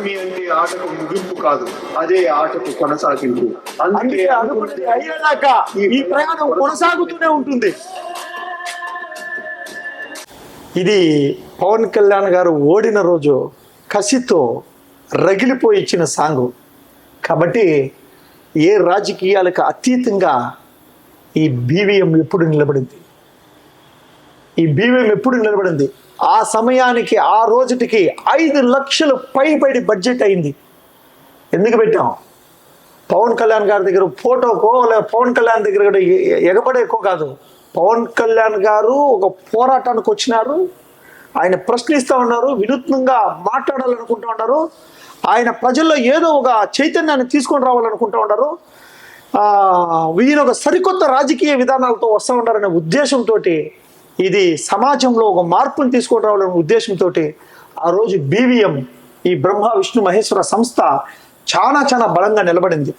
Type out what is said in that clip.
ఓటమి అంటే ఆటకు ముగింపు కాదు, అదే ఆటకు కొనసాగింపు. అందుకే అనుకున్నది అయ్యేదాకా ఈ ప్రయాణం కొనసాగుతూనే ఉంటుంది. ఇది పవన్ కళ్యాణ్ గారు ఓడిన రోజు కసితో రగిలిపోయి ఇచ్చిన సాంగు కాబట్టి ఏ రాజకీయాలకు అతీతంగా ఈ బీవీఎం ఎప్పుడు నిలబడింది, ఈ బీవీఎం ఎప్పుడు నిలబడింది. ఆ సమయానికి ఆ రోజుటికి 5 లక్షలు పైబడి బడ్జెట్ అయింది. ఎందుకు పెట్టాం? పవన్ కళ్యాణ్ గారి దగ్గర ఫోటోకో లేదా పవన్ కళ్యాణ్ దగ్గర ఎగబడేకో కాదు. పవన్ కళ్యాణ్ గారు ఒక పోరాటానికి వచ్చినారు, ఆయన ప్రశ్నిస్తూ ఉన్నారు, వినూత్నంగా మాట్లాడాలనుకుంటూ ఉన్నారు, ఆయన ప్రజల్లో ఏదో ఒక చైతన్యాన్ని తీసుకొని రావాలనుకుంటూ ఉన్నారు, ఈయన ఒక సరికొత్త రాజకీయ విధానాలతో వస్తూ ఉన్నారనే ఉద్దేశంతో, ఇది సమాజంలో ఒక మార్పును తీసుకొని రావాలనే ఉద్దేశంతో ఆ రోజు బీవీఎం, ఈ బ్రహ్మ విష్ణు మహేశ్వర సంస్థ చాలా బలంగా నిలబడింది.